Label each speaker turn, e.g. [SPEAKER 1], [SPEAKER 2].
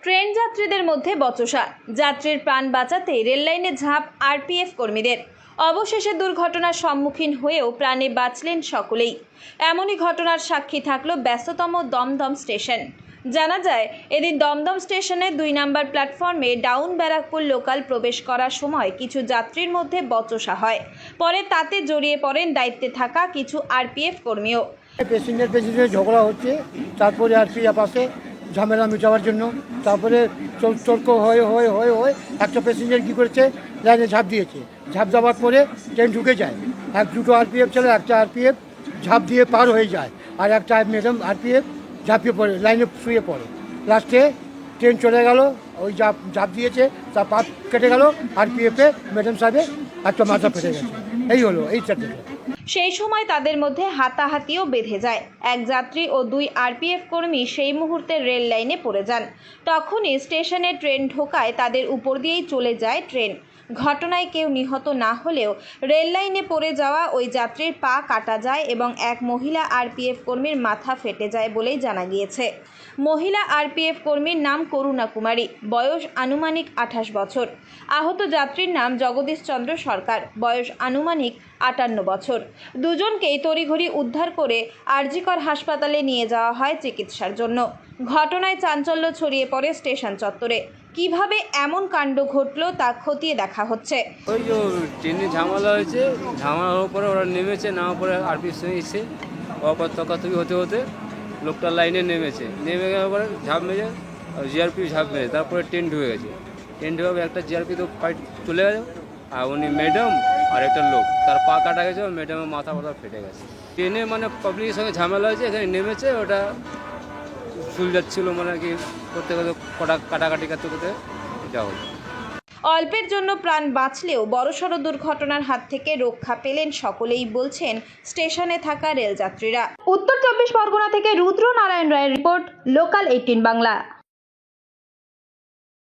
[SPEAKER 1] Train যাত্রীদের মধ্যে বচসা, যাত্রীর প্রাণ বাঁচাতে রেললাইনে ঝাঁপ আরপিএফ কর্মীদের। অবশেষে দুর্ঘটনার সম্মুখীন হয়েও প্রাণে বাঁচলেন সকলেই। এমনই ঘটনার সাক্ষী থাকলো ব্যস্ততম দমদম স্টেশন। জানা যায়, এদিন দমদম স্টেশনের 2 নম্বর প্ল্যাটফর্মে ডাউন ব্যারাকপুর লোকাল প্রবেশ করার সময় কিছু যাত্রীর মধ্যে বচসা হয়। পরে তাতে জড়িয়ে পড়েন দায়িত্বে থাকা কিছু আরপিএফ কর্মীও।
[SPEAKER 2] প্যাসেঞ্জার ঝগড়া হচ্ছে, তারপরে আরপিএফ আসে ঝামেলা মিটাবার জন্য। তারপরে তর্ক হয়ে হয়ে হয়ে হয়ে একটা প্যাসেঞ্জার কী করেছে, লাইনে ঝাঁপ দিয়েছে। ঝাঁপ দেওয়ার পরে ট্রেন ঢুকে যায়। দুটো আরপিএফ ছিল, একটা আরপিএফ ঝাঁপ দিয়ে পার হয়ে যায়, আর একটা ম্যাডাম আরপিএফ ঝাঁপিয়ে পড়ে, লাইনে শুয়ে পড়ে। লাস্টে ট্রেন চলে গেল, ওই ঝাঁপ দিয়েছে, তার পা কেটে গেল, আরপিএফে ম্যাডাম সাহেবের একটা মাথা ফেটে গেছে। এই হলো এই চারটে।
[SPEAKER 1] সেই সময় তাদের মধ্যে হাতাহাতিও বেঁধে যায়। এক যাত্রী ও 2 আরপিএফ কর্মী সেই মুহূর্তে রেল লাইনে পড়ে যান। তখনই স্টেশনে ট্রেন ঢোকায় তাদের উপর দিয়েই চলে যায় ট্রেন। ঘটনায় কেউ নিহত না হলেও রেল লাইনে পড়ে যাওয়া ওই যাত্রীর পা কাটা যায় এবং এক মহিলা আরপিএফ কর্মীর মাথা ফেটে যায় বলেই জানা গিয়েছে। মহিলা আরপিএফ কর্মীর নাম করুণা কুমারী, বয়স আনুমানিক 28 বছর। আহত যাত্রীর নাম জগদীশ চন্দ্র সরকার, বয়স আনুমানিক 58 বছর। দুজনকেই তড়িঘড়ি উদ্ধার করে আরজিকর হাসপাতালে নিয়ে যাওয়া হয় চিকিৎসার জন্য। ঘটনায় চাঞ্চল্য ছড়িয়ে পড়ে স্টেশন চত্বরে। কিভাবে এমন কাণ্ড ঘটলো তা খতিয়ে দেখা হচ্ছে।
[SPEAKER 3] ওই যে ট্রেনে ঝামেলা হয়েছে, ঝামেলা হওয়ার পরে ওরা নেমেছে, নামার পরে আরপিএফ সঙ্গে এসে অপর তকাতকি হতে হতে লোকটা লাইনে নেমেছে। নেমে যাওয়ার পরে ঝাঁপ মেরে জিআরপি ঝাঁপ মেরে তারপরে ট্রেন ঢুকে গেছে। ট্রেন ঢুকে একটা জিআরপি তো ফাইট চলে গেছে, আর উনি ম্যাডাম আর একটা লোক, তার পা কাটা গেছে, ম্যাডামের মাথা ফেটে গেছে। ট্রেনে মানে পাবলিকের সঙ্গে ঝামেলা হয়েছে, এখানে নেমেছে, ওটা চুল যাচ্ছিলো, মানে কি করতে করতে কাটাকাটি করতে করতে এটা হলো।
[SPEAKER 1] অল্পের জন্য প্রাণ বাঁচলেও বড়সড় দুর্ঘটনার হাত থেকে রক্ষা পেলেন সকলেই, বলছেন স্টেশনে থাকা রেলযাত্রীরা। উত্তর 24 পরগনা থেকে রুদ্র নারায়ণ রায়ের রিপোর্ট, লোকাল 18 বাংলা।